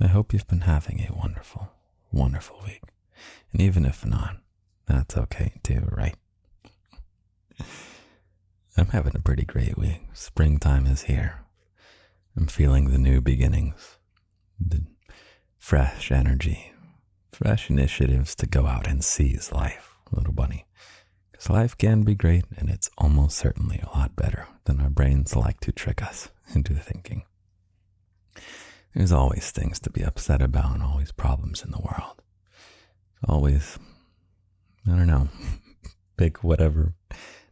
I hope you've been having a wonderful, wonderful week. And even if not, that's okay too, right? I'm having a pretty great week. Springtime is here. I'm feeling the new beginnings, the fresh energy, fresh initiatives to go out and seize life, little bunny. Because life can be great, and it's almost certainly a lot better than our brains like to trick us into thinking. There's always things to be upset about and always problems in the world. Always, I don't know, pick whatever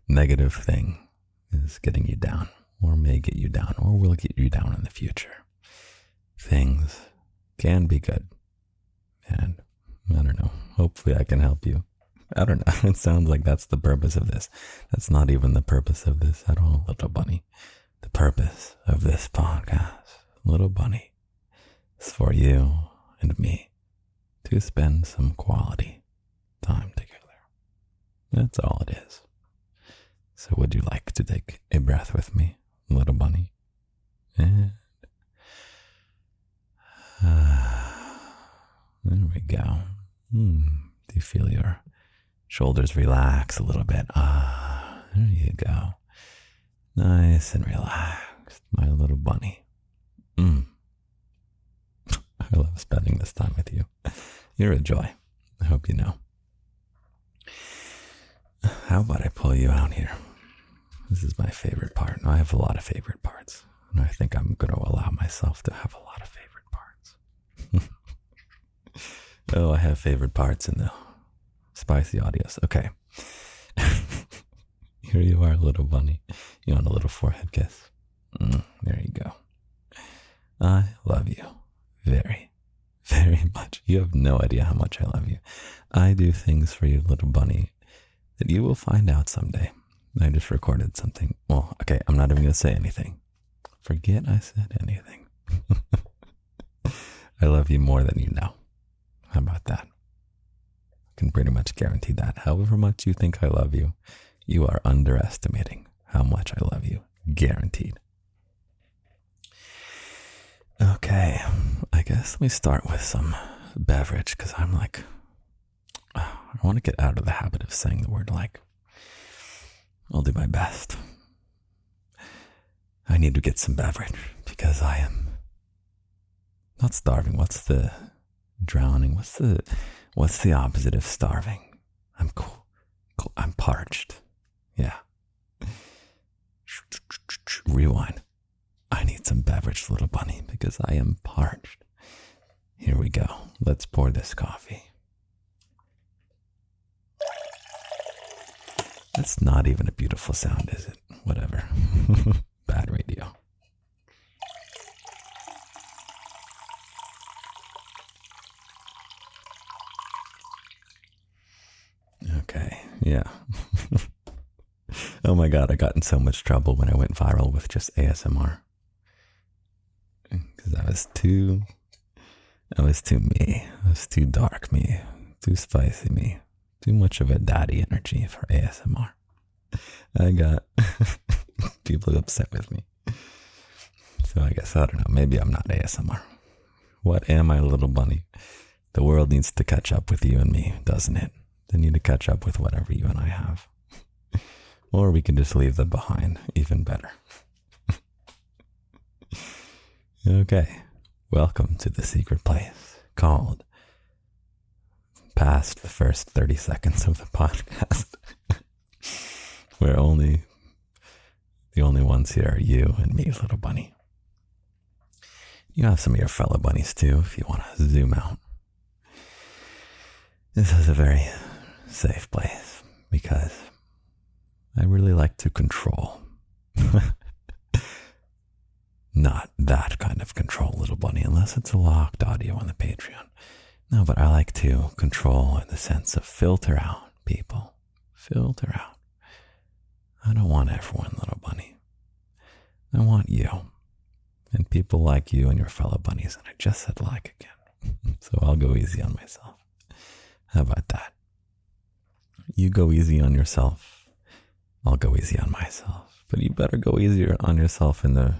negative thing is getting you down, or may get you down, or will get you down in the future. Things can be good. And I don't know, hopefully I can help you. I don't know, it sounds like that's the purpose of this. That's not even the purpose of this at all, little bunny. The purpose of this podcast, little bunny, is for you and me to spend some quality time together. That's all it is. So would you like to take a breath with me, little bunny? And there we go. Do you feel your shoulders relax a little bit? There you go. Nice and relaxed, my little bunny. I love spending this time with you. You're a joy. I hope you know. How about I pull you out here? This is my favorite part. I have a lot of favorite parts, and I think I'm going to allow myself to have a lot of favorite parts. Oh, I have favorite parts in the spicy audios. Okay. Here you are, little bunny. You want a little forehead kiss? There you go. I love you very, very much. You have no idea how much I love you. I do things for you, little bunny, that you will find out someday. I just recorded something. Well, okay, I'm not even going to say anything. Forget I said anything. I love you more than you know. How about that? I can pretty much guarantee that. However much you think I love you, you are underestimating how much I love you. Guaranteed. Okay, I guess let me start with some beverage, because I'm like, I want to get out of the habit of saying the word like. I'll do my best. I need to get some beverage because I am not starving. What's the drowning? What's the opposite of starving? I'm cool. I'm parched. Yeah. Rewind. I need some beverage, little bunny, because I am parched. Here we go. Let's pour this coffee. That's not even a beautiful sound, is it? Whatever. Bad radio. Okay, yeah. Oh my God, I got in so much trouble when I went viral with just ASMR. Because I was too me. I was too dark me. Too spicy me. Too much of a daddy energy for ASMR. I got people upset with me. So I guess, I don't know, maybe I'm not ASMR. What am I, little bunny? The world needs to catch up with you and me, doesn't it? They need to catch up with whatever you and I have. Or we can just leave them behind, even better. Okay, welcome to the secret place called past the first 30 seconds of the podcast, where the only ones here are you and me, little bunny. You have some of your fellow bunnies too, if you want to zoom out. This is a very safe place because I really like to control. Not that kind of control, little bunny, unless it's a locked audio on the Patreon. No, but I like to control in the sense of filter out people. Filter out. I don't want everyone, little bunny. I want you. And people like you and your fellow bunnies. And I just said like again. So I'll go easy on myself. How about that? You go easy on yourself. I'll go easy on myself. But you better go easier on yourself in the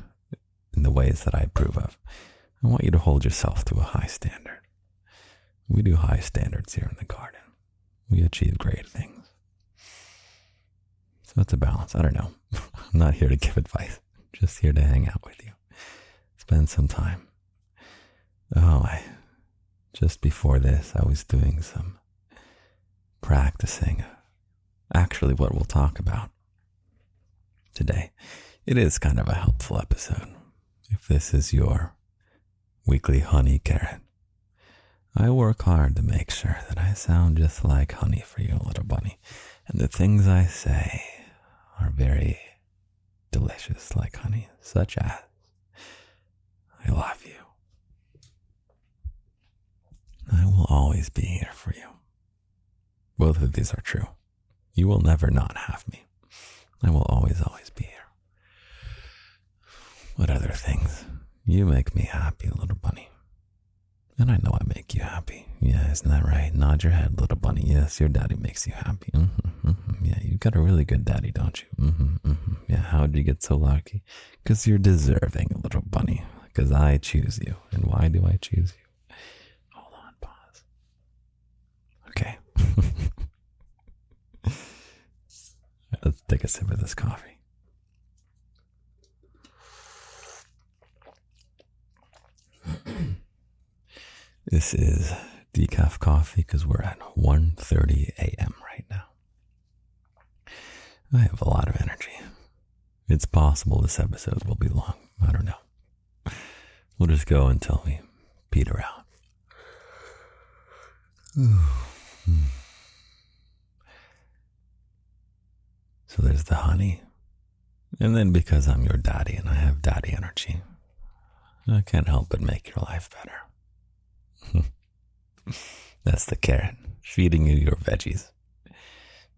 ways that I approve of. I want you to hold yourself to a high standard. We do high standards here in the garden. We achieve great things. So it's a balance. I don't know. I'm not here to give advice. I'm just here to hang out with you. Spend some time. Just before this, I was doing some practicing. Actually, what we'll talk about today. It is kind of a helpful episode. If this is your weekly honey carrot, I work hard to make sure that I sound just like honey for you, little bunny. And the things I say are very delicious like honey, such as, I love you. I will always be here for you. Both of these are true. You will never not have me. I will always be here. What other things? You make me happy, little bunny. And I know I make you happy. Yeah, isn't that right? Nod your head, little bunny. Yes, your daddy makes you happy. Yeah, you've got a really good daddy, don't you? Yeah, how did you get so lucky? Because you're deserving, little bunny. Because I choose you. And why do I choose you? Hold on, pause. Okay. Let's take a sip of this coffee. This is decaf coffee because we're at 1:30 a.m. right now. I have a lot of energy. It's possible this episode will be long. I don't know. We'll just go until we peter out. So there's the honey. And then because I'm your daddy and I have daddy energy, I can't help but make your life better. That's the carrot, feeding you your veggies.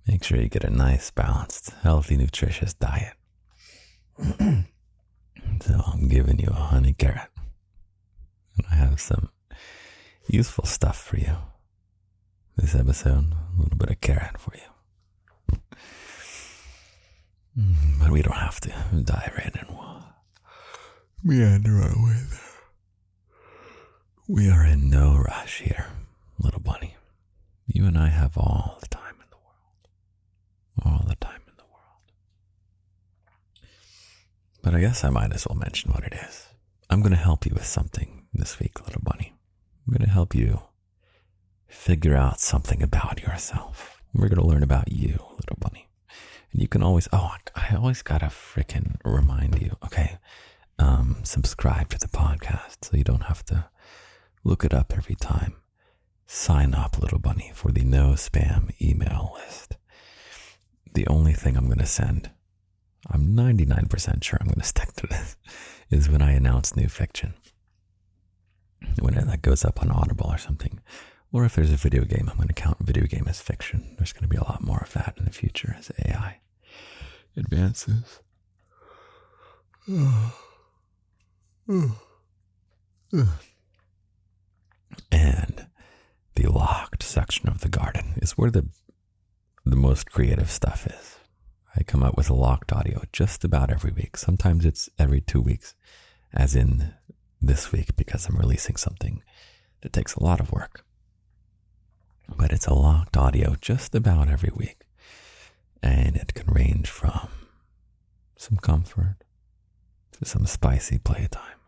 Make sure you get a nice, balanced, healthy, nutritious diet. So I'm giving you a honey carrot. And I have some useful stuff for you. This episode, a little bit of carrot for you. But we don't have to dive right in. Meander our way there. We are in no rush here, little bunny. You and I have all the time in the world. All the time in the world. But I guess I might as well mention what it is. I'm going to help you with something this week, little bunny. I'm going to help you figure out something about yourself. We're going to learn about you, little bunny. And you can always, I always got to frickin' remind you, okay, subscribe to the podcast so you don't have to look it up every time. Sign up, little bunny, for the no spam email list. The only thing I'm going to send, I'm 99% sure I'm going to stick to this, is when I announce new fiction. When that goes up on Audible or something. Or if there's a video game, I'm going to count video game as fiction. There's going to be a lot more of that in the future as AI advances. And the locked section of the garden is where the most creative stuff is. I come up with a locked audio just about every week. Sometimes it's every 2 weeks, as in this week, because I'm releasing something that takes a lot of work. But it's a locked audio just about every week. And it can range from some comfort to some spicy playtime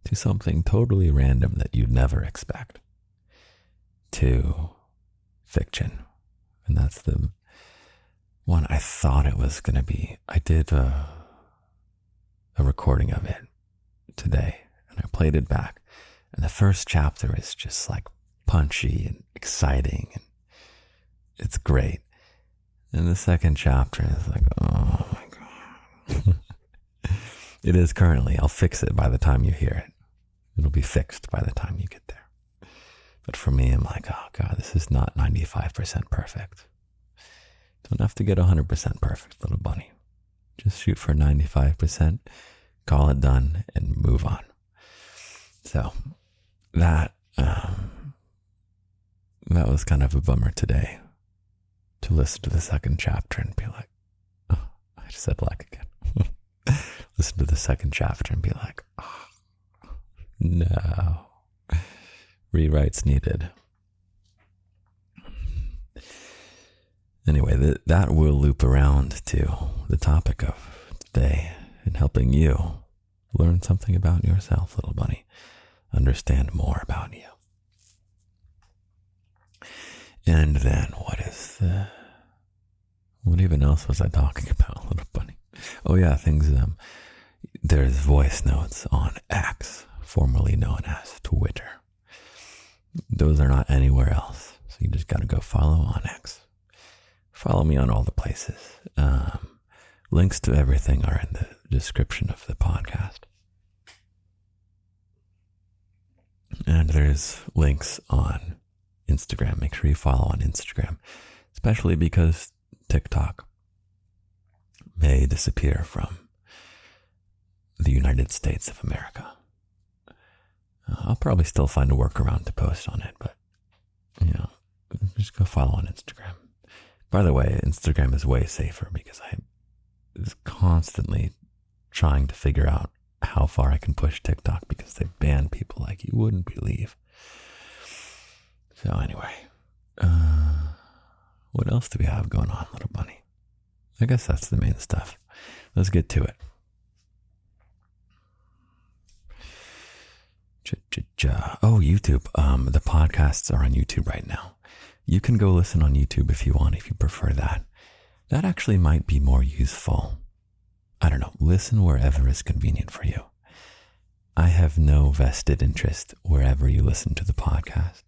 to something totally random that you'd never expect to fiction. And that's the one I thought it was going to be. I did a recording of it today and I played it back. And the first chapter is just like punchy and exciting and it's great. And the second chapter is like, oh my God. It is currently. I'll fix it by the time you hear it. It'll be fixed by the time you get there. But for me, I'm like, oh God, this is not 95% perfect. Don't have to get 100% perfect, little bunny. Just shoot for 95%, call it done, and move on. So that was kind of a bummer today to listen to the second chapter and be like, oh, I just said like again. Listen to the second chapter and be like, oh, No. Rewrites needed. Anyway, that will loop around to the topic of today and helping you learn something about yourself, little bunny. Understand more about you. And then what even else was I talking about, little bunny? Oh yeah, things, there's voice notes on X, formerly known as Twitter. Those are not anywhere else. So you just got to go follow on X. Follow me on all the places. Links to everything are in the description of the podcast. And there's links on Instagram. Make sure you follow on Instagram, especially because TikTok may disappear from the United States of America. I'll probably still find a workaround to post on it, but, just go follow on Instagram. By the way, Instagram is way safer because I was constantly trying to figure out how far I can push TikTok because they ban people like you wouldn't believe. So anyway, what else do we have going on, little bunny? I guess that's the main stuff. Let's get to it. Oh, YouTube. The podcasts are on YouTube right now. You can go listen on YouTube if you want, if you prefer that. That actually might be more useful. I don't know. Listen wherever is convenient for you. I have no vested interest wherever you listen to the podcast.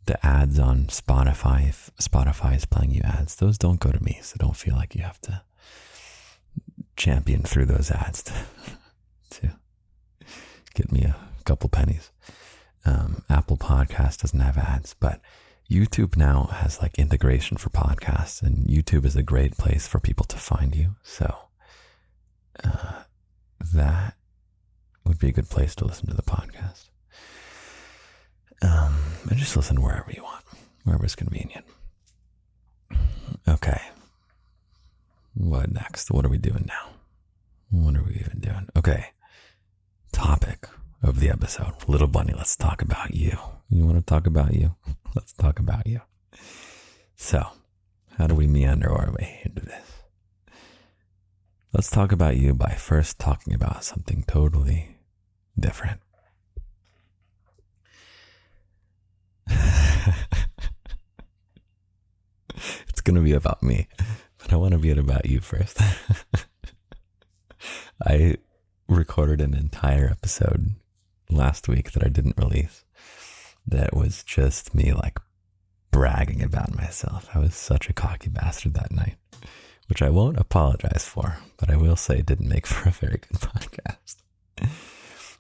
The ads on Spotify, if Spotify is playing you ads, those don't go to me, so don't feel like you have to champion through those ads to get me a couple pennies. Apple Podcast doesn't have ads, but YouTube now has like integration for podcasts, and YouTube is a great place for people to find you. So that would be a good place to listen to the podcast. And just listen wherever you want, wherever it's convenient. Okay. What next? What are we doing now? What are we even doing? Okay. Topic of the episode. Little bunny, let's talk about you. You want to talk about you? Let's talk about you. So, how do we meander our way into this? Let's talk about you by first talking about something totally different. It's going to be about me, but I want to be about you first. I recorded an entire episode last week that I didn't release. That was just me like bragging about myself. I was such a cocky bastard that night, which I won't apologize for, but I will say it didn't make for a very good podcast.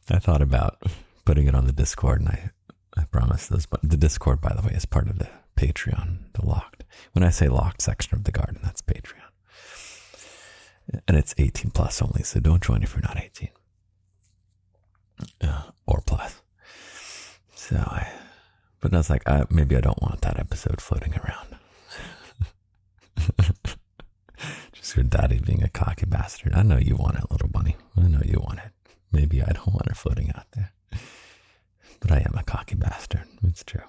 I thought about putting it on the Discord, and I promised those, but the Discord, by the way, is part of the Patreon, the locked. When I say locked section of the garden, that's Patreon. And it's 18 plus only, so don't join if you're not 18. Or plus. But I was like, maybe I don't want that episode floating around. Just your daddy being a cocky bastard. I know you want it, little bunny. I know you want it. Maybe I don't want it floating out there. But I am a cocky bastard. It's true.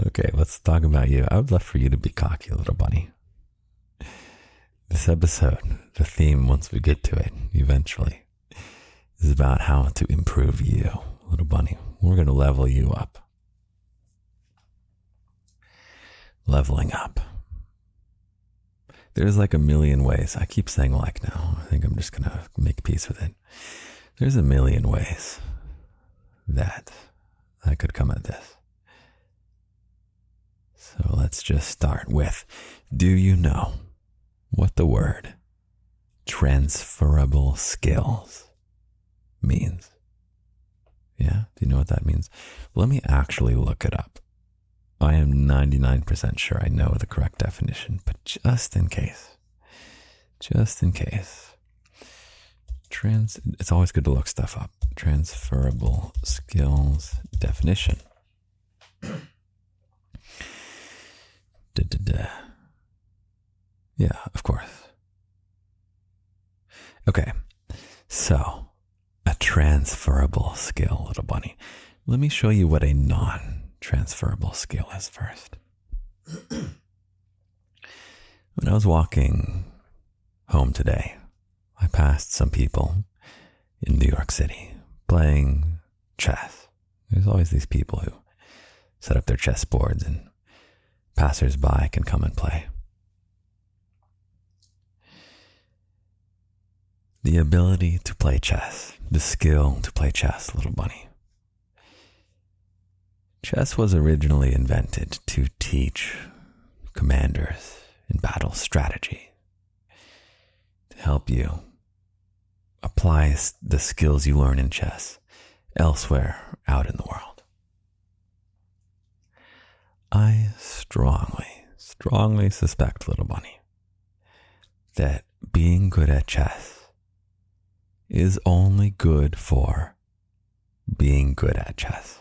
Okay, let's talk about you. I would love for you to be cocky, little bunny. This episode, the theme, once we get to it, eventually, is about how to improve you, little bunny. We're going to level you up. Leveling up. There's like a million ways. I keep saying like now. I think I'm just going to make peace with it. There's a million ways that I could come at this. So let's just start with, do you know what the word transferrable skills means? Yeah? Do you know what that means? Let me actually look it up. I am 99% sure I know the correct definition, but just in case, it's always good to look stuff up. Transferrable skills definition. Yeah, of course. Okay, so a transferable skill, little bunny. Let me show you what a non-transferable skill is first. When I was walking home today, I passed some people in New York City playing chess. There's always these people who set up their chess boards and passers-by can come and play. The ability to play chess, the skill to play chess, little bunny. Chess was originally invented to teach commanders in battle strategy, to help you apply the skills you learn in chess elsewhere out in the world. I strongly suspect, little bunny, that being good at chess is only good for being good at chess.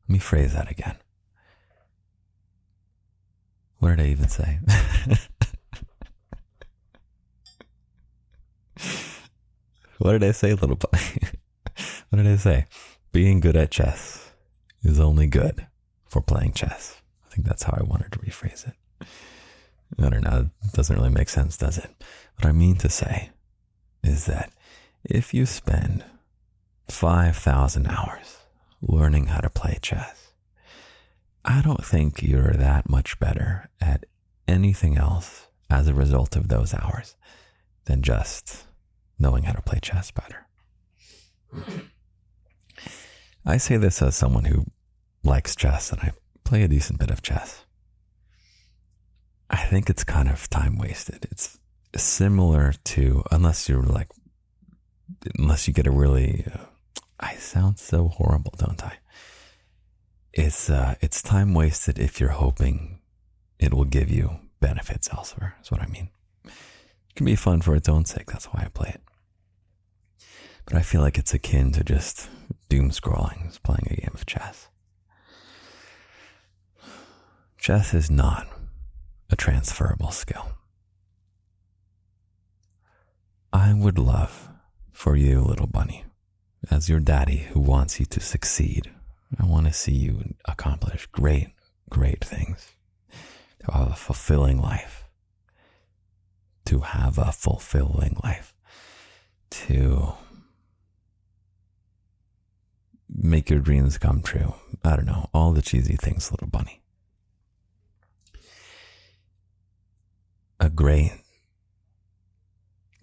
Let me phrase that again. What did I even say? What did I say, little bunny? What did I say? Being good at chess is only good for playing chess. I think that's how I wanted to rephrase it. I don't know. It doesn't really make sense, does it? What I mean to say is that if you spend 5,000 hours learning how to play chess, I don't think you're that much better at anything else as a result of those hours than just knowing how to play chess better. I say this as someone who likes chess, and I play a decent bit of chess. I think it's kind of time wasted. It's similar to, unless you get a really, I sound so horrible, don't I? It's time wasted if you're hoping it will give you benefits elsewhere, is what I mean. It can be fun for its own sake, that's why I play it. But I feel like it's akin to just doom scrolling, it's playing a game of chess. Chess is not a transferable skill. I would love for you, little bunny, as your daddy who wants you to succeed. I want to see you accomplish great things, to have a fulfilling life, to make your dreams come true. I don't know, all the cheesy things, little bunny. A great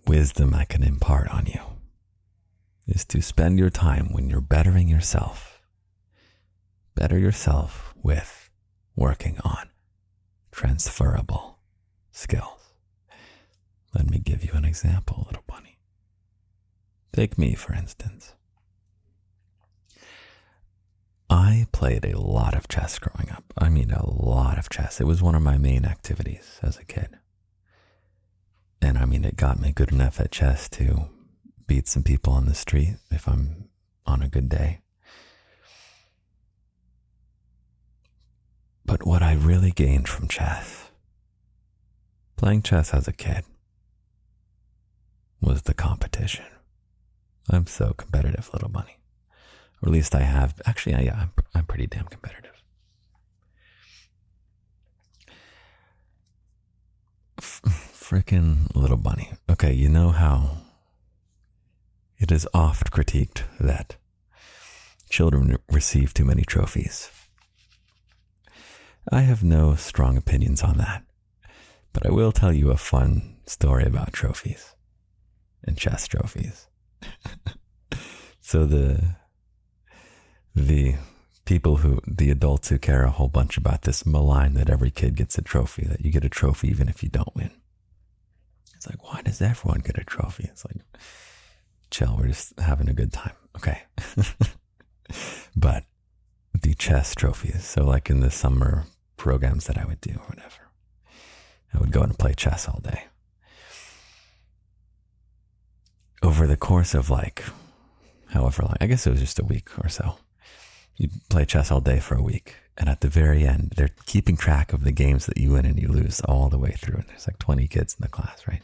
wisdom I can impart on you is to spend your time when you're bettering yourself. Better yourself with working on transferable skills. Let me give you an example, little bunny. Take me, for instance. I played a lot of chess growing up. I mean, a lot of chess. It was one of my main activities as a kid. And I mean, it got me good enough at chess to beat some people on the street if I'm on a good day. But what I really gained from chess, playing chess as a kid, was the competition. I'm so competitive, little bunny. Or at least I have. Actually, yeah, I'm pretty damn competitive. Frickin' little bunny. Okay, you know how it is oft critiqued that children receive too many trophies. I have no strong opinions on that, but I will tell you a fun story about trophies and chess trophies. So the adults who care a whole bunch about this malign that every kid gets a trophy, that you get a trophy even if you don't win. It's like, why does everyone get a trophy? It's like, chill, we're just having a good time. Okay. But the chess trophies, so like in the summer programs that I would do or whatever, I would go and play chess all day. Over the course of like, however long, I guess it was just a week or so, you'd play chess all day for a week. And at the very end, they're keeping track of the games that you win and you lose all the way through. And there's like 20 kids in the class, right?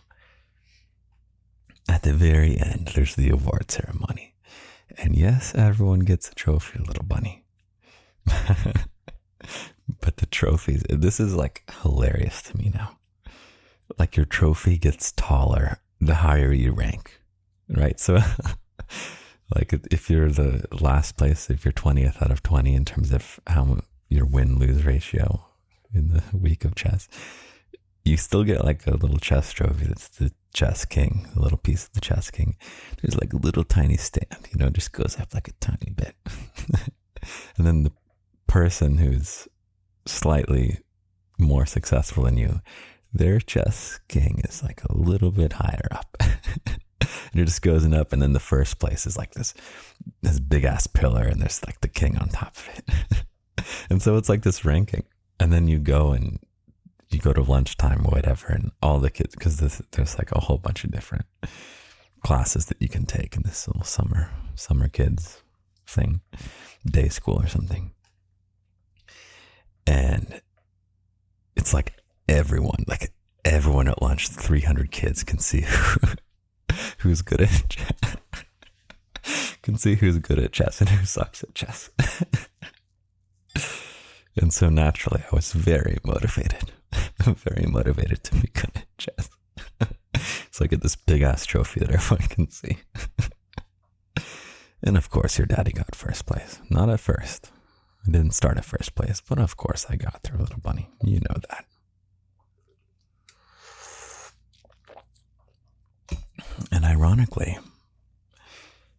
at the very end, there's the award ceremony. And yes, everyone gets a trophy, little bunny. But the trophies, this is like hilarious to me now. Like your trophy gets taller the higher you rank, right? So like if you're the last place, if you're 20th out of 20 in terms of how your win-lose ratio in the week of chess, you still get like a little chess trophy. That's the chess king, a little piece of the chess king. There's like a little tiny stand, just goes up like a tiny bit. And then the person who's slightly more successful than you, their chess king is like a little bit higher up. And it just goes up, and then the first place is like this big ass pillar, and there's like the king on top of it. And so it's like this ranking. And then you go to lunchtime or whatever, and all the kids, because there's like a whole bunch of different classes that you can take in this little summer kids thing, day school or something. And it's like everyone at lunch, 300 kids can see who's good at chess. Can see who's good at chess and who sucks at chess. And so naturally, I was very motivated to be good at chess. So I get this big ass trophy that everyone can see. And of course, your daddy got first place. Not at first. I didn't start at first place, but of course I got there, little bunny. You know that. And ironically,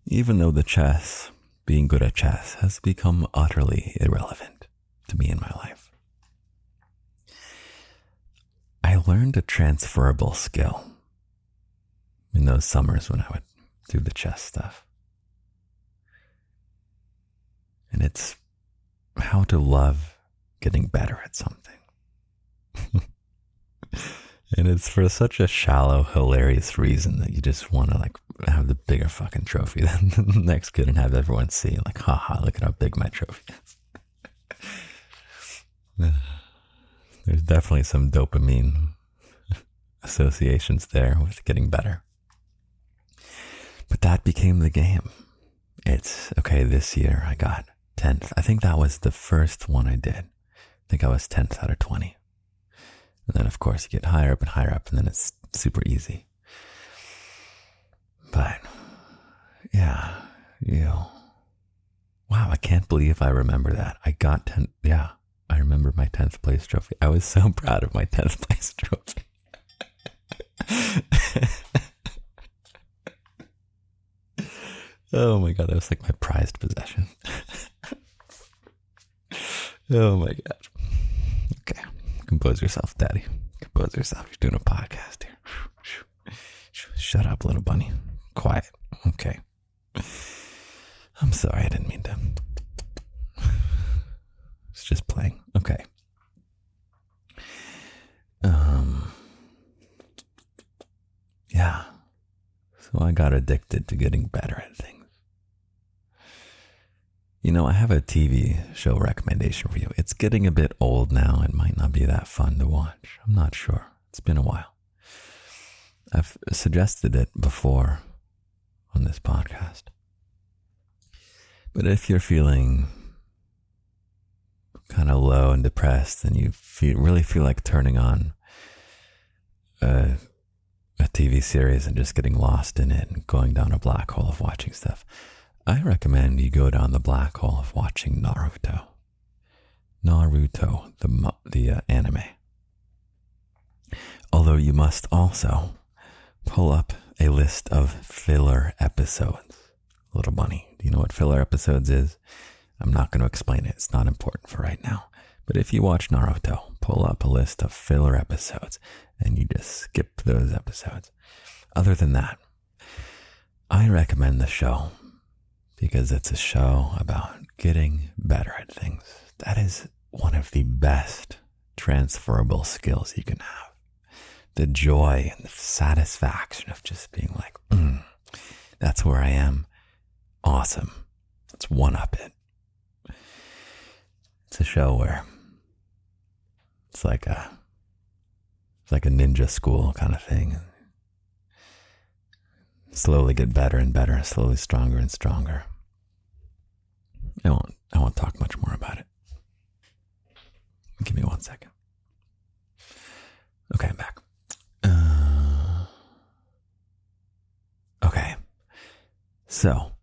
even though being good at chess has become utterly irrelevant to me in my life, I learned a transferable skill in those summers when I would do the chess stuff. And it's how to love getting better at something. And it's for such a shallow, hilarious reason that you just want to like have the bigger fucking trophy than the next kid and have everyone see like, haha, look at how big my trophy is. There's definitely some dopamine associations there with getting better. But that became the game. It's, okay, this year I got 10th. I think that was the first one I did. I think I was 10th out of 20. And then, of course, you get higher up, and then it's super easy. But, yeah, wow, I can't believe I remember that. I got 10th, yeah, I remember my 10th place trophy. I was so proud of my 10th place trophy. Oh my God, that was like my prized possession. Oh my God. Okay. Compose yourself, Daddy. Compose yourself. You're doing a podcast here. Shut up, little bunny. Quiet. Okay. I'm sorry, I didn't mean to. It's just playing. Okay. Yeah. So I got addicted to getting better at things. I have a TV show recommendation for you. It's getting a bit old now. It might not be that fun to watch. I'm not sure. It's been a while. I've suggested it before on this podcast. But if you're feeling kind of low and depressed and you really feel like turning on a TV series and just getting lost in it and going down a black hole of watching stuff, I recommend you go down the black hole of watching Naruto. Naruto, the anime. Although you must also pull up a list of filler episodes. Little bunny, do you know what filler episodes is? I'm not going to explain it. It's not important for right now. But if you watch Naruto, pull up a list of filler episodes and you just skip those episodes. Other than that, I recommend the show because it's a show about getting better at things. That is one of the best transferable skills you can have. The joy and the satisfaction of just being like, that's where I am. Awesome. Let's one-up it. It's a show where it's like a ninja school kind of thing. slowly get better and better, slowly stronger and stronger. I won't talk much more about it. Give me 1 second. Okay, I'm back. Okay. So,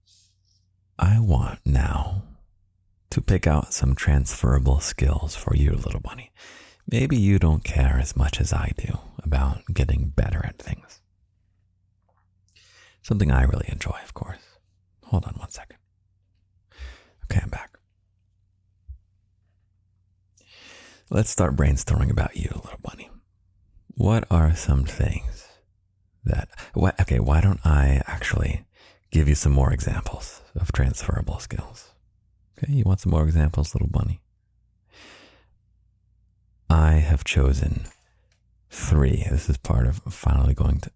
I want now to pick out some transferable skills for you, little bunny. Maybe you don't care as much as I do about getting better at things. Something I really enjoy, of course. Hold on 1 second. Okay, I'm back. Let's start brainstorming about you, little bunny. What are some things why don't I actually give you some more examples of transferable skills? Okay, you want some more examples, little bunny? I have chosen 3. This is part of finally going to,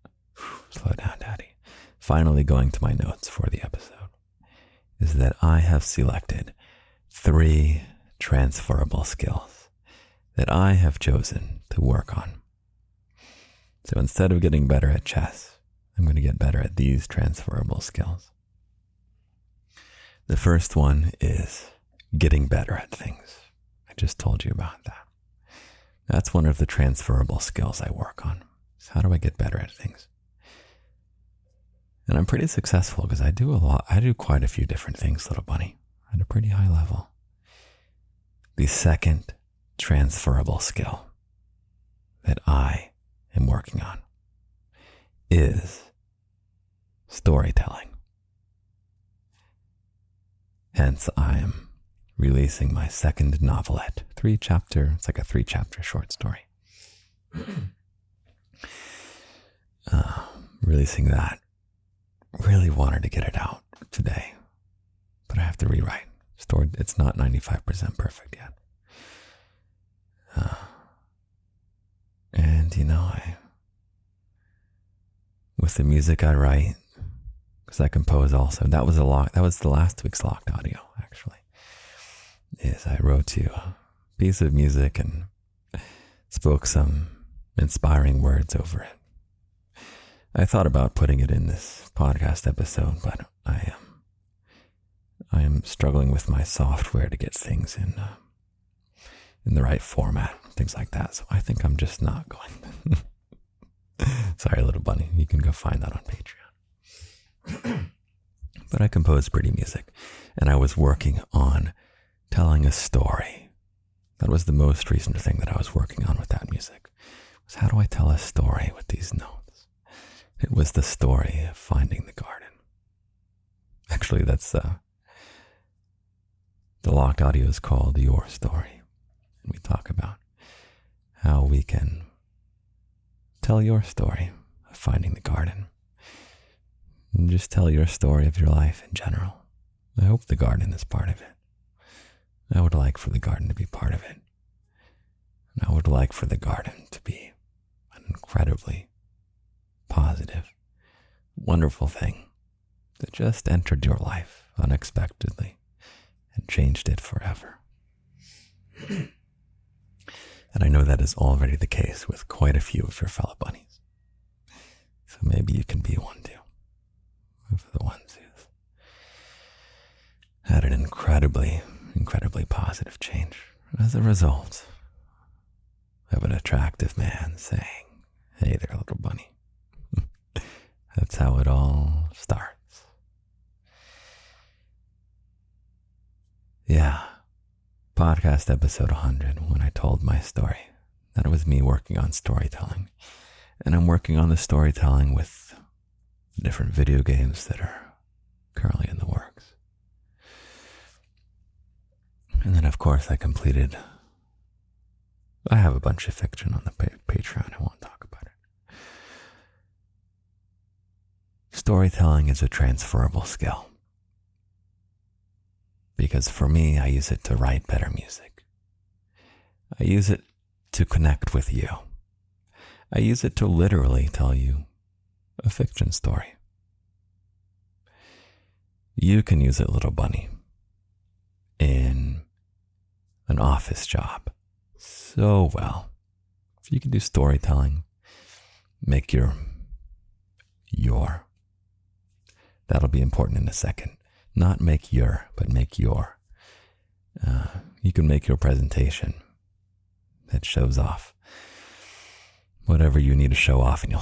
slow down, Daddy. Finally going to my notes for the episode, is that I have selected 3 transferable skills that I have chosen to work on. So instead of getting better at chess, I'm going to get better at these transferable skills. The first one is getting better at things. I just told you about that. That's one of the transferable skills I work on. So how do I get better at things? And I'm pretty successful because I do quite a few different things, little bunny, at a pretty high level. The second transferable skill that I am working on is storytelling. Hence, I am releasing my second novelette, it's like a 3-chapter short story. Releasing that. Really wanted to get it out today, but I have to rewrite. It's not 95% perfect yet. And with the music I write, because I compose also, that was the last week's locked audio, actually. Is I wrote you a piece of music and spoke some inspiring words over it. I thought about putting it in this podcast episode, but I am struggling with my software to get things in the right format, things like that. So I think I'm just not going. Sorry, little bunny. You can go find that on Patreon. But I compose pretty music, and I was working on telling a story. That was the most recent thing that I was working on with that music. Was how do I tell a story with these notes? It was the story of finding the garden. Actually, that's the locked audio is called Your Story. And we talk about how we can tell your story of finding the garden. And just tell your story of your life in general. I hope the garden is part of it. I would like for the garden to be part of it. And I would like for the garden to be an incredibly positive, wonderful thing that just entered your life unexpectedly and changed it forever. And I know that is already the case with quite a few of your fellow bunnies. So maybe you can be one too. Of the ones who've had an incredibly positive change as a result of an attractive man saying, "Hey there, little bunny." That's how it all starts. Yeah. Podcast episode 100, when I told my story. That was me working on storytelling. And I'm working on the storytelling with different video games that are currently in the works. And then, of course, I have a bunch of fiction on the Patreon. I won't talk about it. Storytelling is a transferable skill. Because for me, I use it to write better music. I use it to connect with you. I use it to literally tell you a fiction story. You can use it, little bunny, in an office job so well. If you can do storytelling, make your That'll be important in a second. Not make your, but make your. You can make your presentation that shows off whatever you need to show off, and you'll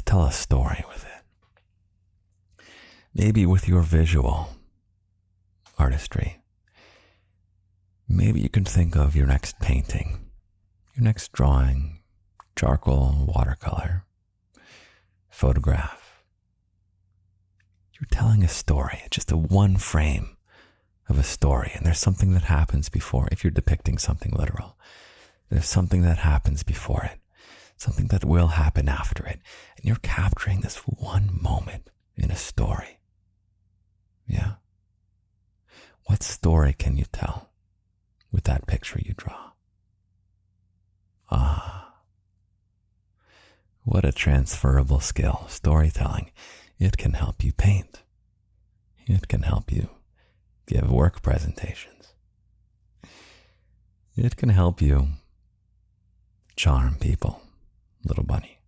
tell a story with it. Maybe with your visual artistry. Maybe you can think of your next painting, your next drawing, charcoal, watercolor, photograph. You're telling a story. It's just a one frame of a story, and there's something that happens before. If you're depicting something literal, there's something that happens before it, something that will happen after it, and you're capturing this one moment in a story. Yeah. What story can you tell with that picture you draw? What a transferable skill, storytelling. It can help you paint. It can help you give work presentations. It can help you charm people, little bunny.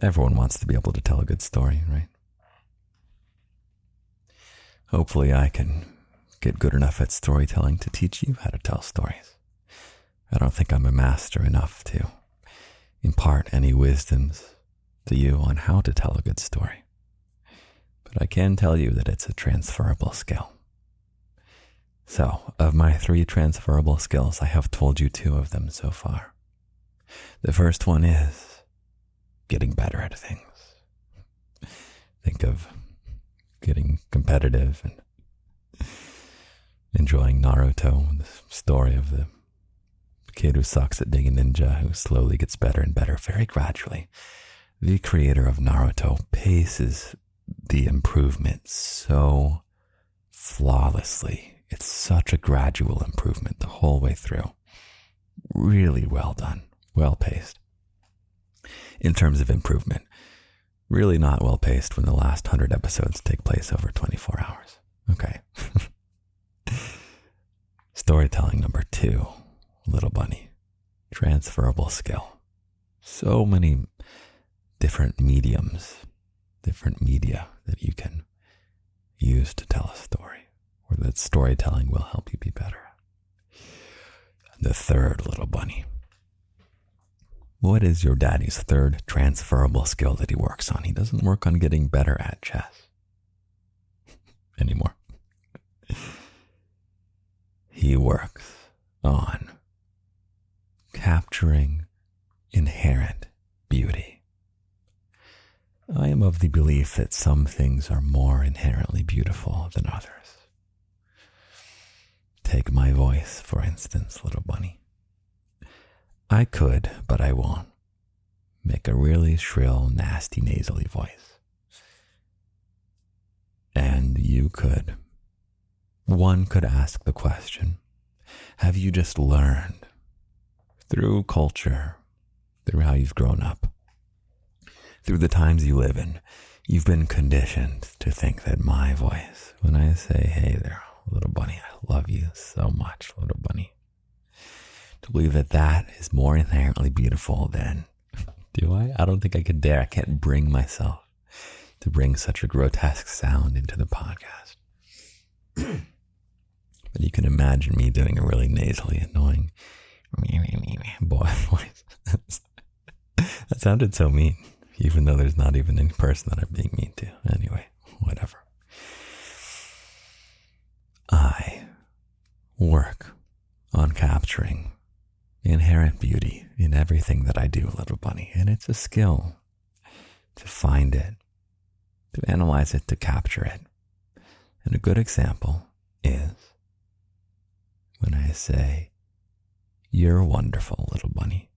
Everyone wants to be able to tell a good story, right? Hopefully I can get good enough at storytelling to teach you how to tell stories. I don't think I'm a master enough to impart any wisdoms to you on how to tell a good story. But I can tell you that it's a transferable skill. So, of my 3 transferable skills, I have told you 2 of them so far. The first one is getting better at things. Think of getting competitive and enjoying Naruto, the story of the kid who sucks at being a ninja, who slowly gets better and better very gradually. The creator of Naruto paces the improvement so flawlessly. It's such a gradual improvement the whole way through. Really well done, well paced. In terms of improvement, really not well paced when the last 100 episodes take place over 24 hours. Okay. Storytelling number 2, little bunny. Transferable skill. So many different mediums, different media that you can use to tell a story, or that storytelling will help you be better at. The third, little bunny. What is your daddy's third transferable skill that he works on? He doesn't work on getting better at chess anymore. He works on capturing inherent beauty. I am of the belief that some things are more inherently beautiful than others. Take my voice, for instance, little bunny. I could, but I won't, make a really shrill, nasty, nasally voice. And you could. One could ask the question, have you just learned through culture, through how you've grown up, through the times you live in, you've been conditioned to think that my voice, when I say, hey there, little bunny, I love you so much, little bunny, to believe that that is more inherently beautiful than, do I? I don't think I could dare. I can't bring myself to bring such a grotesque sound into the podcast. But you can imagine me doing a really nasally, annoying boy voice. That sounded so mean, even though there's not even any person that I'm being mean to. Anyway, whatever. I work on capturing inherent beauty in everything that I do, little bunny. And it's a skill to find it, to analyze it, to capture it. And a good example is when I say, you're wonderful, little bunny.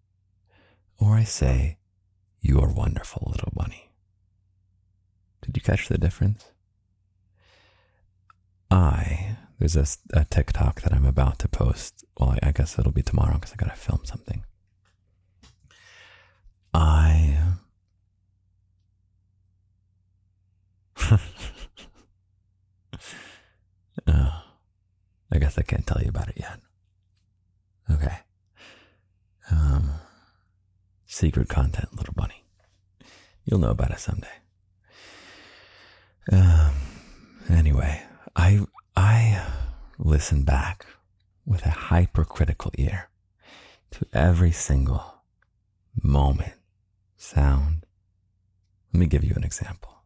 Or I say, you're wonderful, little bunny. Did you catch the difference? There's a TikTok that I'm about to post. Well, I guess it'll be tomorrow because I gotta film something. I guess I can't tell you about it yet. Okay. Secret content, little bunny. You'll know about it someday. Anyway, I listen back with a hypercritical ear to every single moment, sound. Let me give you an example.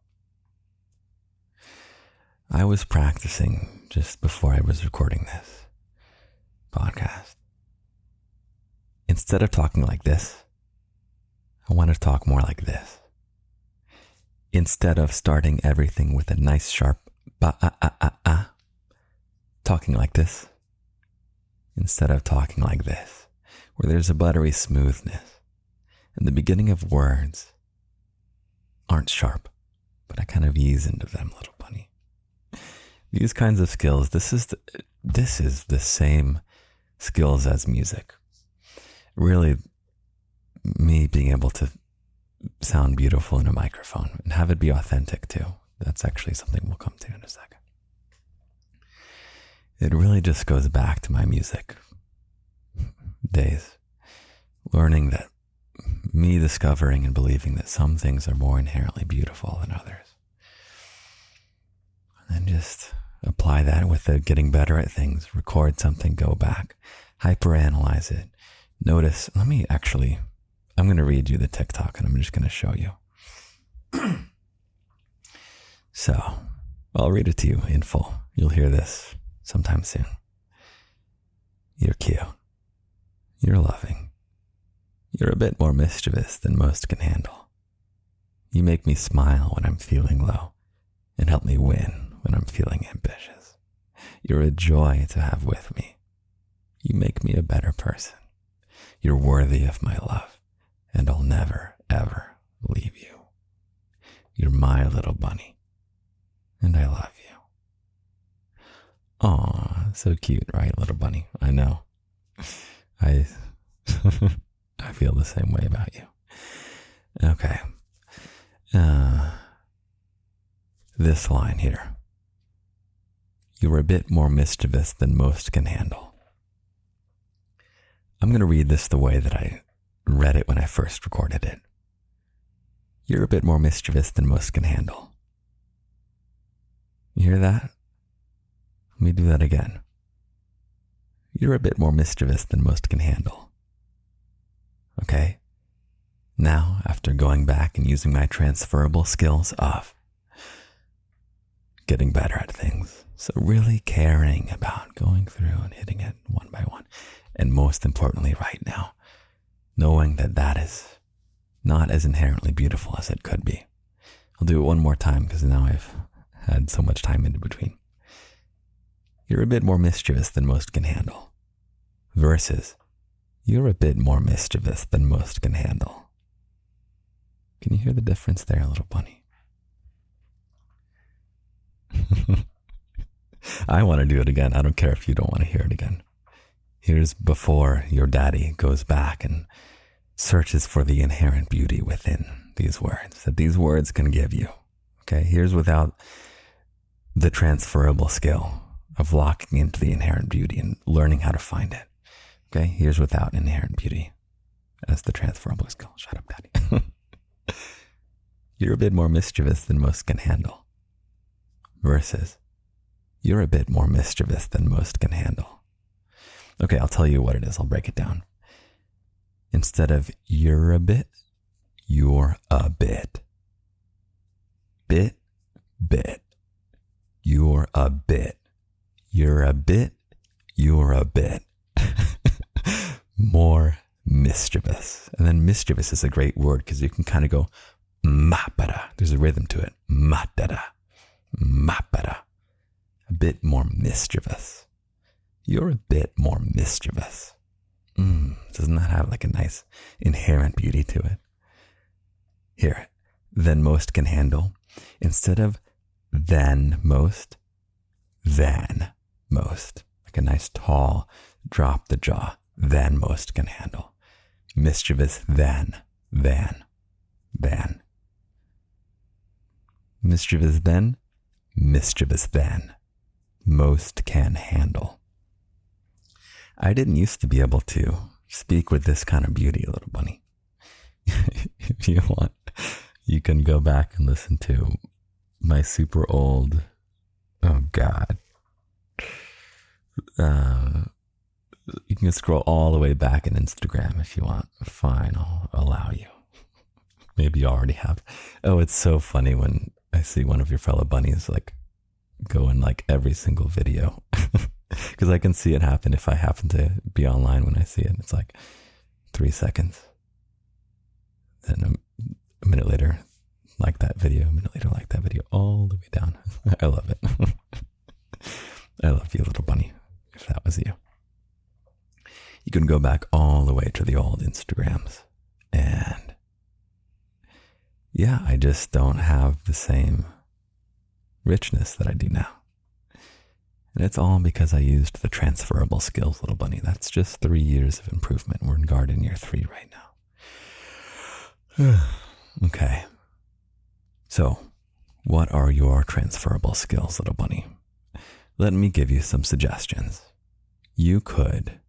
I was practicing just before I was recording this podcast. Instead of talking like this, I want to talk more like this. Instead of starting everything with a nice sharp ba-ah-ah-ah-ah, talking like this. Instead of talking like this, where there's a buttery smoothness. And the beginning of words aren't sharp, but I kind of ease into them, little bunny. These kinds of skills, this is the same skills as music. Really, me being able to sound beautiful in a microphone and have it be authentic too. That's actually something we'll come to in a second. It really just goes back to my music days, learning that me discovering and believing that some things are more inherently beautiful than others. And then just apply that with the getting better at things, record something, go back, hyperanalyze it, notice. I'm going to read you the TikTok and I'm just going to show you. So, I'll read it to you in full. You'll hear this sometime soon. You're cute. You're loving. You're a bit more mischievous than most can handle. You make me smile when I'm feeling low and help me win when I'm feeling ambitious. You're a joy to have with me. You make me a better person. You're worthy of my love, and I'll never, ever leave you. You're my little bunny, and I love you. Aw, so cute, right, little bunny? I know. I feel the same way about you. Okay. This line here. You're a bit more mischievous than most can handle. I'm going to read this the way that I read it when I first recorded it. You're a bit more mischievous than most can handle. You hear that? Let me do that again. You're a bit more mischievous than most can handle. Okay? Now, after going back and using my transferrable skills of getting better at things, so really caring about going through and hitting it one by one, and most importantly right now, knowing that that is not as inherently beautiful as it could be. I'll do it one more time because now I've had so much time in between. You're a bit more mischievous than most can handle. Versus, you're a bit more mischievous than most can handle. Can you hear the difference there, little bunny? I want to do it again. I don't care if you don't want to hear it again. Here's before your daddy goes back and searches for the inherent beauty within these words, that these words can give you. Okay, here's without the transferable skill of locking into the inherent beauty and learning how to find it. Okay, here's without inherent beauty as the transferable skill. Shut up, daddy. You're a bit more mischievous than most can handle. Versus, you're a bit more mischievous than most can handle. Okay, I'll tell you what it is. I'll break it down. Instead of you're a bit, you're a bit. Bit, bit. You're a bit. You're a bit, you're a bit. More mischievous. And then mischievous is a great word because you can kind of go mapara. There's a rhythm to it. Matara. Mapara. A bit more mischievous. You're a bit more mischievous. Doesn't that have like a nice inherent beauty to it? Here, than most can handle. Instead of than most, than most. Like a nice tall drop the jaw. Than most can handle. Mischievous than. Mischievous then, mischievous then. Most can handle. I didn't used to be able to speak with this kind of beauty, little bunny. If you want, you can go back and listen to my super old, oh God. You can scroll all the way back in Instagram if you want. Fine, I'll allow you. Maybe you already have. Oh, it's so funny when I see one of your fellow bunnies like go in like every single video. Because I can see it happen if I happen to be online when I see it. It's like 3 seconds. Then a minute later, like that video. A minute later, like that video. All the way down. I love it. I love you, little bunny, if that was you. You can go back all the way to the old Instagrams. And yeah, I just don't have the same richness that I do now. And it's all because I used the transferable skills, little bunny. That's just 3 years of improvement. We're in garden year 3 right now. Okay. So, what are your transferable skills, little bunny? Let me give you some suggestions. You could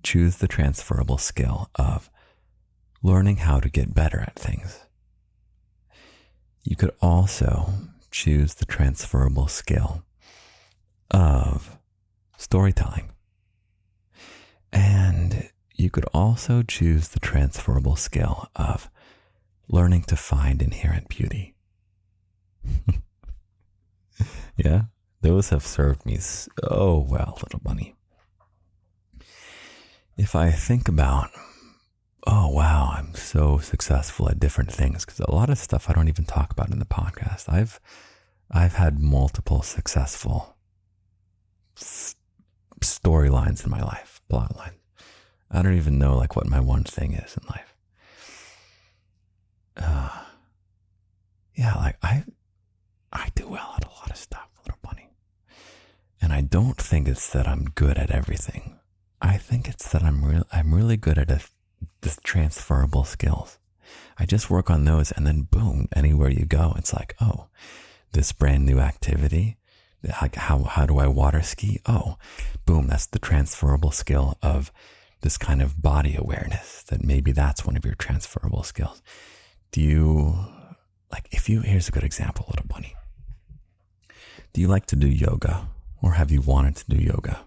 choose the transferable skill of learning how to get better at things. You could also choose the transferable skill of storytelling. And you could also choose the transferable skill of learning to find inherent beauty. Yeah, those have served me so well, little bunny. If I think about, oh wow, I'm so successful at different things, because a lot of stuff I don't even talk about in the podcast. I've had multiple successful storylines in my life, plot lines. I don't even know like what my one thing is in life. Yeah, like I do well at a lot of stuff, little bunny. And I don't think it's that I'm good at everything. I think it's that I'm really good at the transferable skills. I just work on those, and then boom, anywhere you go, it's like, oh, this brand new activity. Like how do I water ski? Oh, boom, that's the transferable skill of this kind of body awareness. That maybe that's one of your transferable skills. Here's a good example, little bunny. Do you like to do yoga, or have you wanted to do yoga?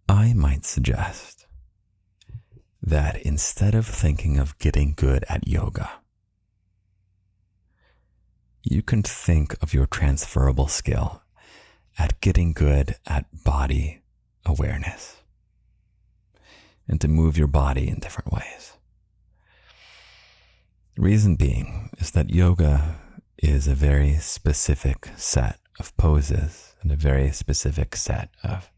I might suggest that instead of thinking of getting good at yoga, you can think of your transferable skill at getting good at body awareness and to move your body in different ways. The reason being is that yoga is a very specific set of poses and a very specific set of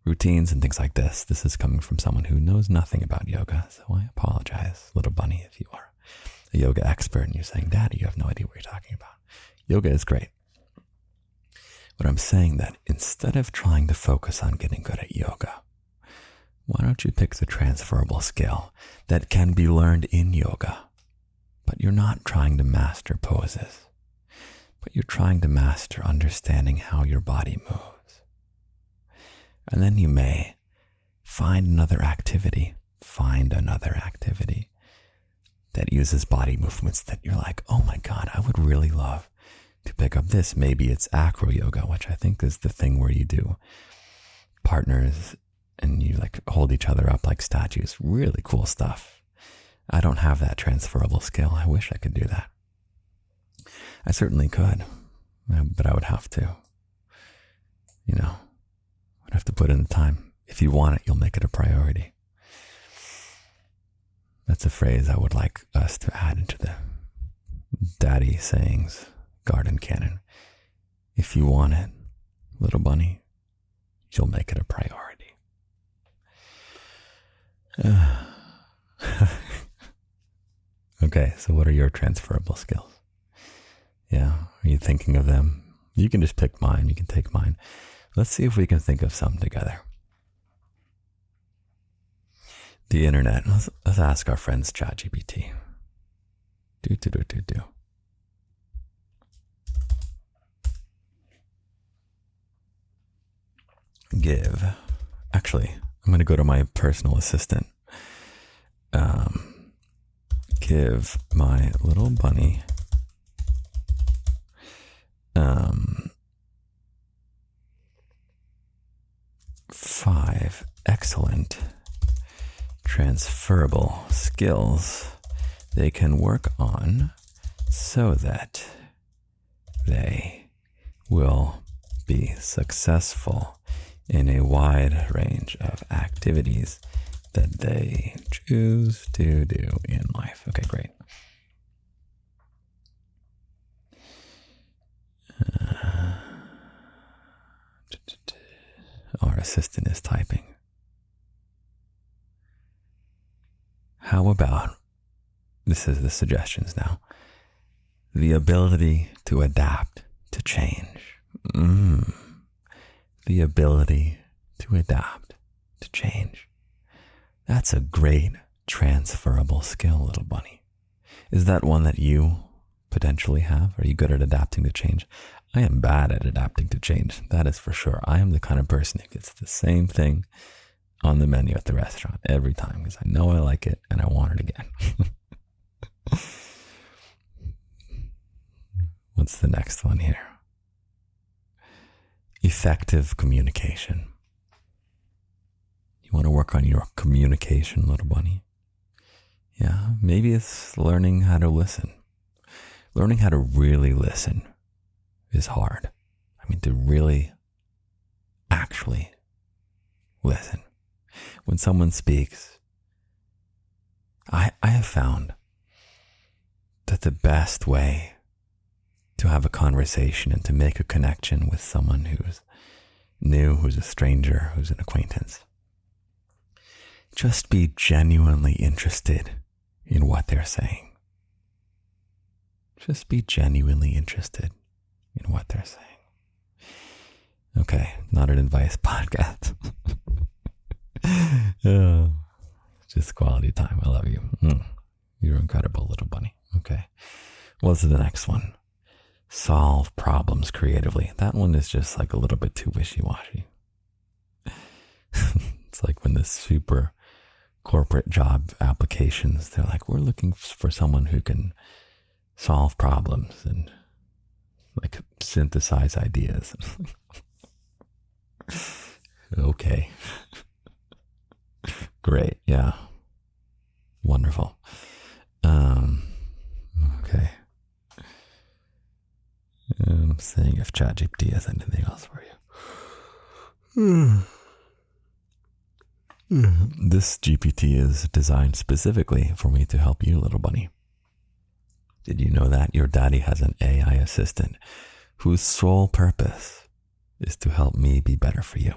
routines and things like this. This is coming from someone who knows nothing about yoga, so I apologize, little bunny, if you are a yoga expert and you're saying, Daddy, you have no idea what you're talking about. Yoga is great. But I'm saying that instead of trying to focus on getting good at yoga, why don't you pick the transferable skill that can be learned in yoga, but you're not trying to master poses, but you're trying to master understanding how your body moves. And then you may find another activity that uses body movements that you're like, oh my God, I would really love to pick up this. Maybe it's acro yoga, which I think is the thing where you do partners and you like hold each other up like statues. Really cool stuff. I don't have that transferable skill. I wish I could do that. I certainly could, but I would have to, I'd have to put in the time. If you want it, you'll make it a priority. That's a phrase I would like us to add into the daddy sayings garden canon. If you want it, little bunny, you'll make it a priority. Okay, so what are your transferable skills? Yeah, are you thinking of them? You can just pick mine. You can take mine. Let's see if we can think of some together. The internet. Let's ask our friends ChatGPT. Do. Actually, I'm going to go to my personal assistant. Give my little bunny transferable skills they can work on so that they will be successful in a wide range of activities that they choose to do in life. Okay, great. Our assistant is typing. How about, this is the suggestions now, the ability to adapt to change. The ability to adapt to change. That's a great transferable skill, little bunny. Is that one that you potentially have? Are you good at adapting to change? I am bad at adapting to change. That is for sure. I am the kind of person who gets the same thing on the menu at the restaurant every time because I know I like it and I want it again. What's the next one here? Effective communication. You want to work on your communication, little bunny? Yeah, maybe it's learning how to listen. Learning how to really listen is hard. I mean, to really actually listen. When someone speaks, I have found that the best way to have a conversation and to make a connection with someone who's new, who's a stranger, who's an acquaintance, just be genuinely interested in what they're saying. Just be genuinely interested in what they're saying. Okay, not an advice podcast. Just quality time. I love you. You're incredible, little bunny. Okay. What's the next one? Solve problems creatively. That one is just like a little bit too wishy-washy. It's like when the super corporate job applications, they're like, we're looking for someone who can solve problems and like synthesize ideas. Okay. Great. Yeah. Wonderful. Okay. I'm saying if ChatGPT has anything else for you. This GPT is designed specifically for me to help you, little bunny. Did you know that your daddy has an AI assistant whose sole purpose is to help me be better for you?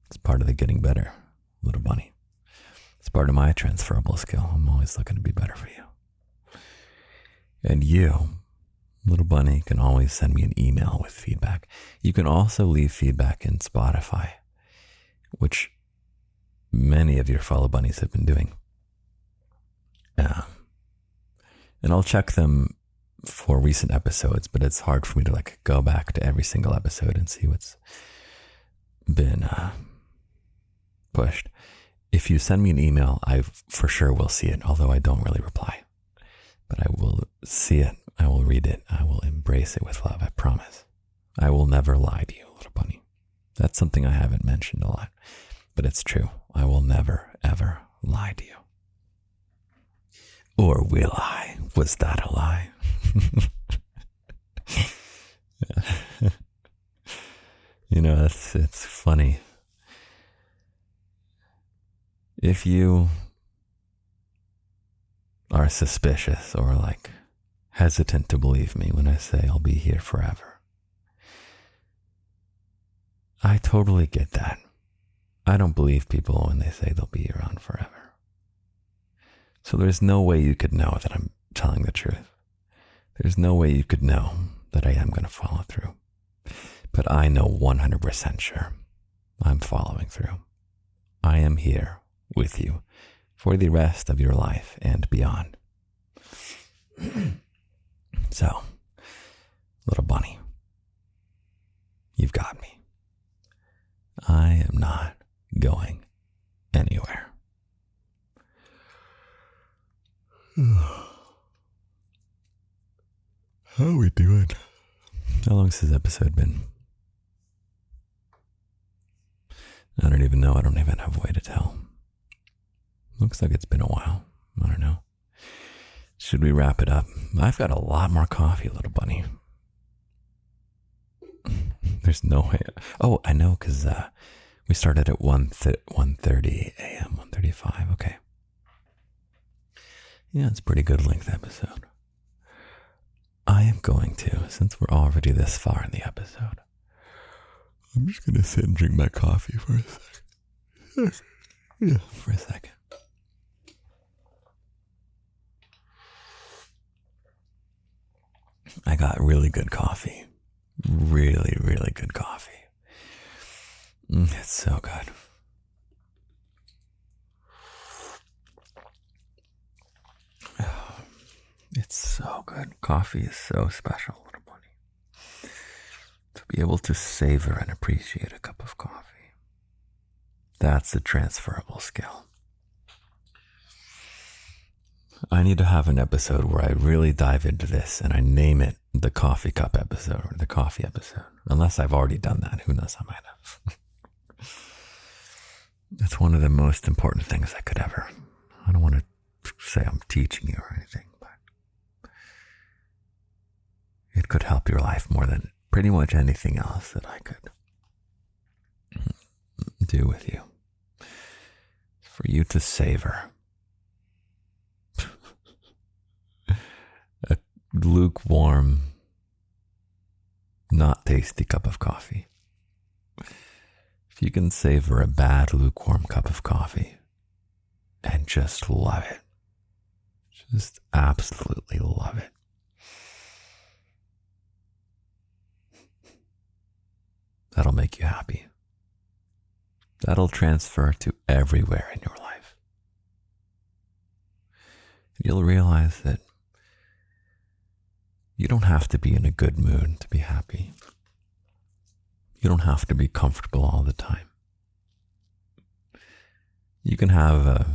It's part of the getting better, little bunny. It's part of my transferable skill. I'm always looking to be better for you. And you, little bunny, can always send me an email with feedback. You can also leave feedback in Spotify, which many of your fellow bunnies have been doing. And I'll check them for recent episodes, but it's hard for me to like go back to every single episode and see what's been pushed. If you send me an email, I for sure will see it, although I don't really reply. But I will see it. I will read it. I will embrace it with love. I promise. I will never lie to you, little bunny. That's something I haven't mentioned a lot, but it's true. I will never, ever lie to you. Or will I? Was that a lie? You know, it's funny. If you are suspicious or like hesitant to believe me when I say I'll be here forever, I totally get that. I don't believe people when they say they'll be around forever. So there's no way you could know that I'm telling the truth. There's no way you could know that I am going to follow through. But I know 100% sure I'm following through. I am here with you for the rest of your life and beyond. So, little bunny, you've got me. I am not going anywhere. How are we doing? How long's this episode been? I don't even know. I don't even have a way to tell. Looks like it's been a while. I don't know. Should we wrap it up? I've got a lot more coffee, little bunny. There's no way. Oh, I know, because we started at 1:30 a.m., 1:35. Okay. Yeah, it's a pretty good length episode. I am going to, since we're already this far in the episode, I'm just going to sit and drink my coffee for a second. Yeah, for a second. I got really good coffee. Really, really good coffee. It's so good. It's so good. Coffee is so special, little bunny. To be able to savor and appreciate a cup of coffee. That's a transferable skill. I need to have an episode where I really dive into this and I name it the coffee cup episode or the coffee episode. Unless I've already done that. Who knows, I might have. It's one of the most important things I could ever. I don't want to say I'm teaching you or anything, but it could help your life more than pretty much anything else that I could do with you. For you to savor a lukewarm, not tasty cup of coffee. If you can savor a bad, lukewarm cup of coffee and just love it, just absolutely love it, that'll make you happy. That'll transfer to everywhere in your life. You'll realize that you don't have to be in a good mood to be happy. You don't have to be comfortable all the time. You can have a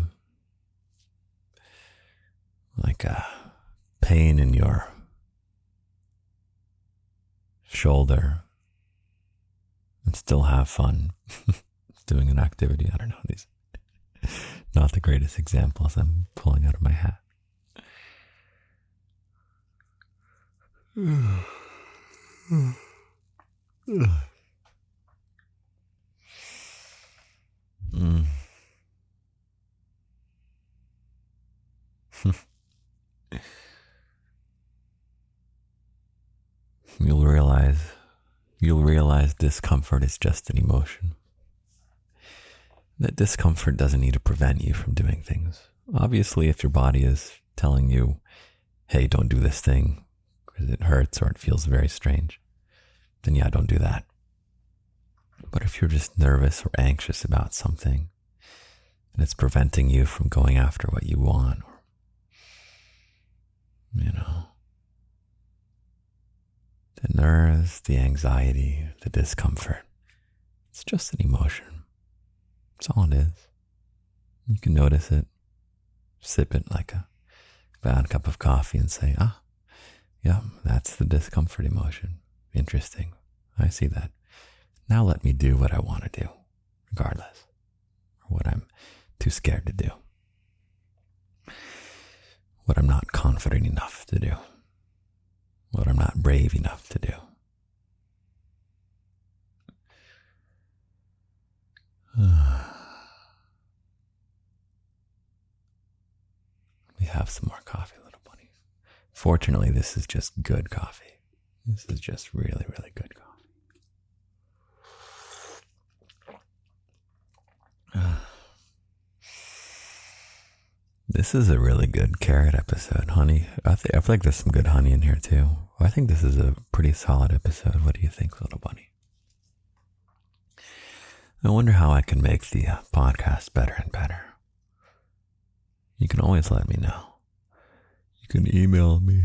pain in your shoulder and still have fun doing an activity. I don't know, these not the greatest examples I'm pulling out of my hat. You'll realize discomfort is just an emotion. That discomfort doesn't need to prevent you from doing things. Obviously, if your body is telling you, hey, don't do this thing because it hurts or it feels very strange, then yeah, don't do that. But if you're just nervous or anxious about something and it's preventing you from going after what you want, or, the nerves, the anxiety, the discomfort, it's just an emotion. That's all it is. You can notice it, sip it like a bad cup of coffee and say, yeah, that's the discomfort emotion. Interesting. I see that. Now let me do what I want to do, regardless, or what I'm too scared to do, what I'm not confident enough to do, what I'm not brave enough to do. We have some more coffee, little bunny. Fortunately, this is just good coffee. This is just really, really good coffee. This is a really good carrot episode, honey. I feel like there's some good honey in here too. I think this is a pretty solid episode. What do you think, little bunny? I wonder how I can make the podcast better and better. You can always let me know. You can email me.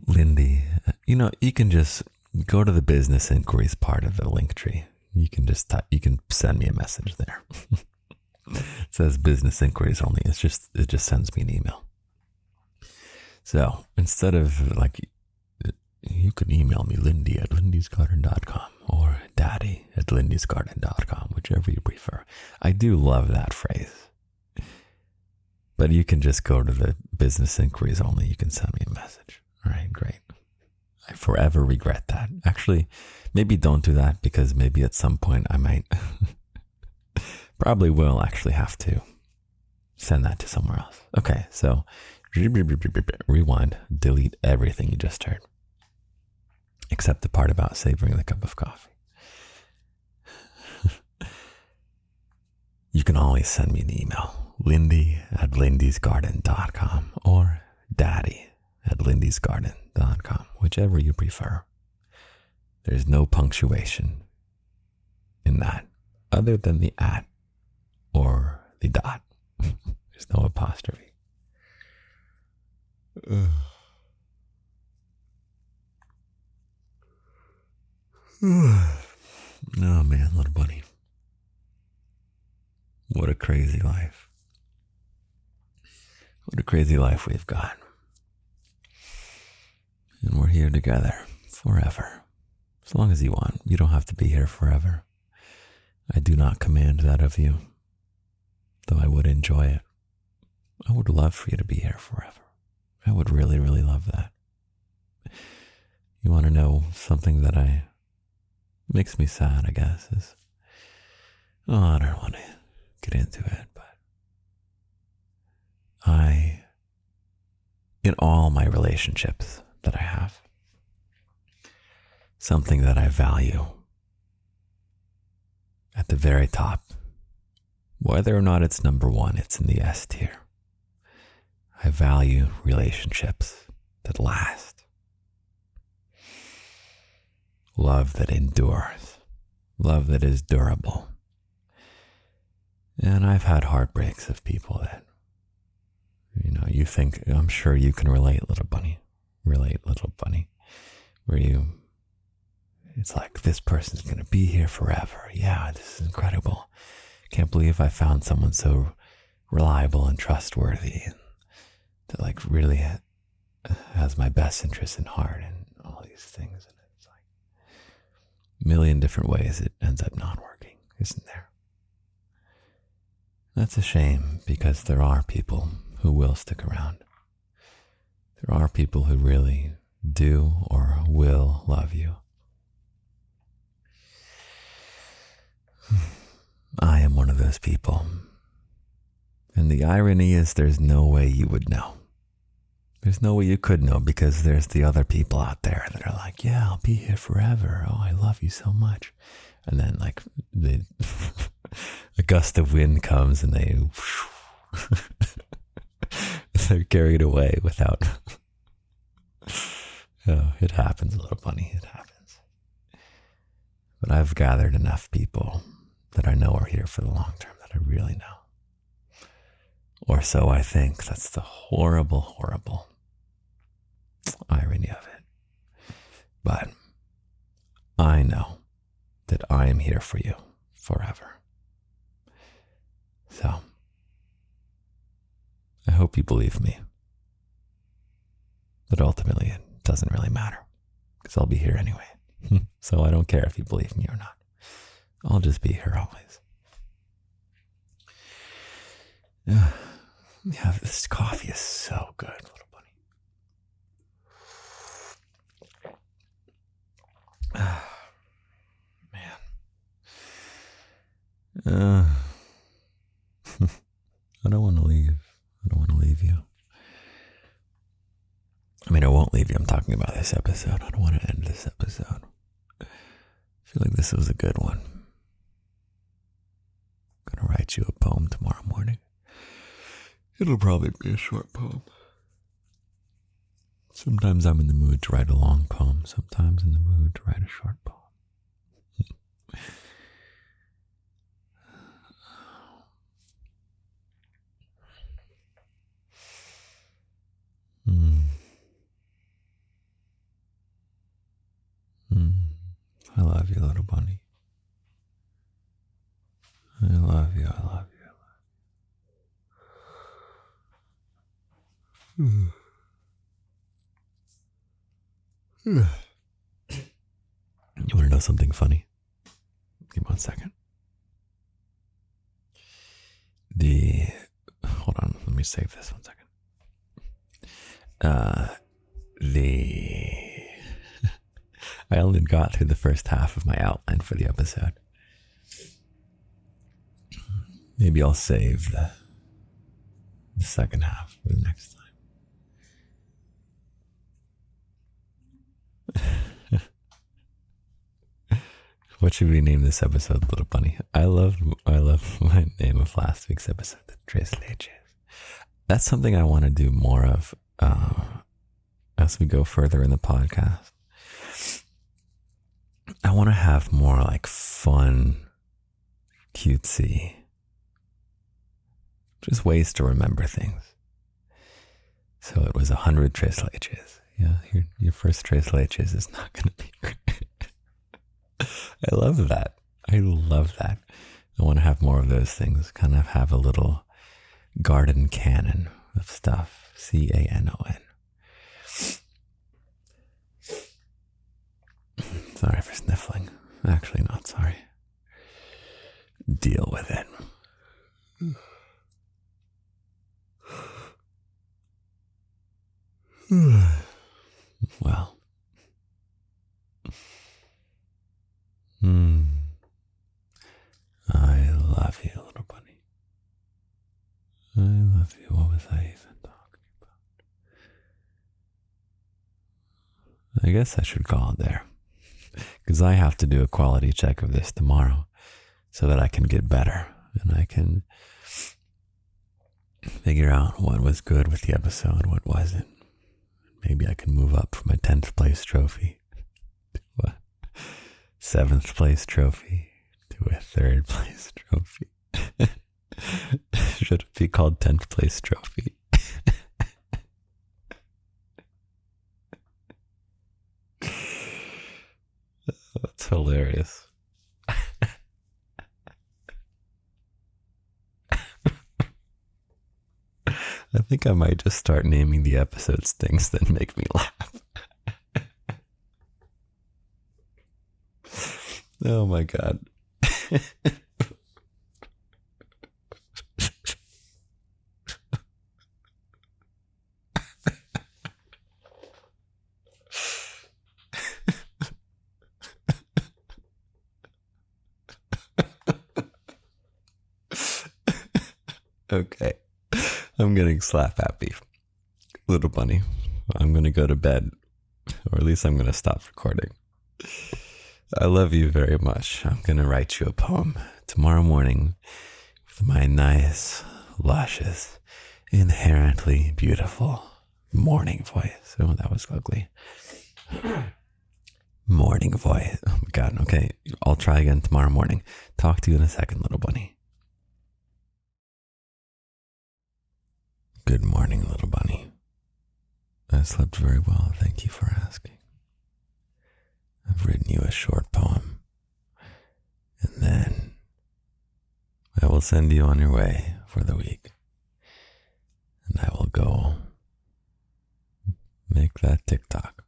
Lindy, you can just go to the business inquiries part of the link tree. You can just you can send me a message there. It says business inquiries only. It just sends me an email. So instead of you can email me Lindy at lindysgarden.com or daddy at lindysgarden.com, whichever you prefer. I do love that phrase. But you can just go to the business inquiries only. You can send me a message. All right, great. I forever regret that. Actually, maybe don't do that, because maybe at some point I might, probably will actually have to send that to somewhere else. Okay, so rewind, delete everything you just heard, except the part about savoring the cup of coffee. You can always send me an email, Lindy at lindysgarden.com or daddy at lindysgarden.com, whichever you prefer. There's no punctuation in that other than the at or the dot. There's no apostrophe. Oh man, little bunny. What a crazy life. What a crazy life we've got. And we're here together forever. As long as you want. You don't have to be here forever. I do not command that of you, though I would enjoy it. I would love for you to be here forever. I would really, really love that. You want to know something that makes me sad, I guess, is, I don't want to get into it, but in all my relationships that I have, something that I value at the very top, whether or not it's number one, it's in the S tier. I value relationships that last. Love that endures. Love that is durable. And I've had heartbreaks of people that, you think, I'm sure you can relate, little bunny. Relate, little bunny. Where it's like, this person's going to be here forever. Yeah, this is incredible. Can't believe I found someone so reliable and trustworthy that like really has my best interest in heart and all these things. And it's like a million different ways it ends up not working, isn't there? That's a shame, because there are people who will stick around. There are people who really do or will love you. I am one of those people. And the irony is, there's no way you would know. There's no way you could know, because there's the other people out there that are like, yeah, I'll be here forever. Oh, I love you so much. And then like a gust of wind comes and they're carried away without. Oh, it happens, little bunny. It happens. But I've gathered enough people that I know are here for the long term, that I really know. Or so I think. That's the horrible, horrible irony of it. But I know that I am here for you forever. So I hope you believe me. But ultimately, it doesn't really matter, because I'll be here anyway. So I don't care if you believe me or not. I'll just be here always. Yeah, this coffee is so good, little bunny. Man. I don't want to leave. I don't want to leave you. I mean, I won't leave you. I'm talking about this episode. I don't want to end this episode. I feel like this was a good one. I'm going to write you a poem tomorrow morning. It'll probably be a short poem. Sometimes I'm in the mood to write a long poem. Sometimes in the mood to write a short poem. I love you, little bunny. I love you, I love you, I love you. You want to know something funny? Give me 1 second. Hold on, let me save this 1 second. I only got through the first half of my outline for the episode. Maybe I'll save the second half for the next time. What should we name this episode, Little Bunny? I love my name of last week's episode, the Tres Leches. That's something I want to do more of as we go further in the podcast. I want to have more like fun, cutesy, just ways to remember things. So it was 100 Tres Leches. Yeah, your first Tres Leches is not going to be great. I love that. I want to have more of those things. Kind of have a little garden canon of stuff. CANON. Sorry for sniffling. Actually, not sorry. Deal with it. Well. I love you, little bunny. I love you. What was I even talking about? I guess I should call it there. Because I have to do a quality check of this tomorrow so that I can get better and I can figure out what was good with the episode, what wasn't. Maybe I can move up from a 10th place trophy to a 7th place trophy to a 3rd place trophy. Should it be called 10th place trophy? That's hilarious. I think I might just start naming the episodes things that make me laugh. Oh my God. Okay. I'm getting slap happy. Little bunny, I'm going to go to bed. Or at least I'm going to stop recording. I love you very much. I'm going to write you a poem tomorrow morning with my nice, luscious, inherently beautiful morning voice. Oh, that was ugly. Morning voice. Oh my God. Okay. I'll try again tomorrow morning. Talk to you in a second, little bunny. Good morning, little bunny. I slept very well. Thank you for asking. I've written you a short poem. And then I will send you on your way for the week. And I will go make that TikTok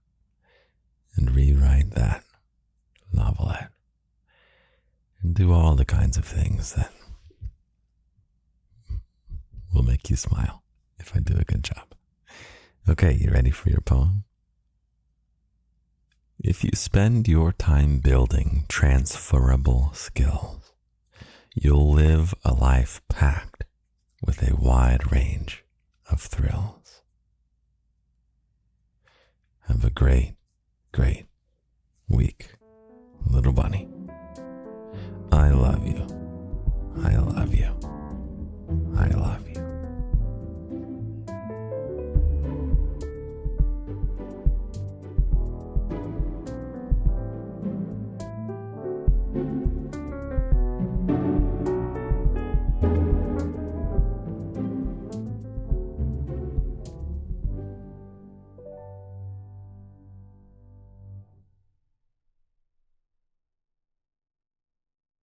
and rewrite that novelette and do all the kinds of things that will make you smile if I do a good job. Okay, you ready for your poem? If you spend your time building transferrable skills, you'll live a life packed with a wide range of thrills. Have a great, great week, little bunny. I love you. I love you.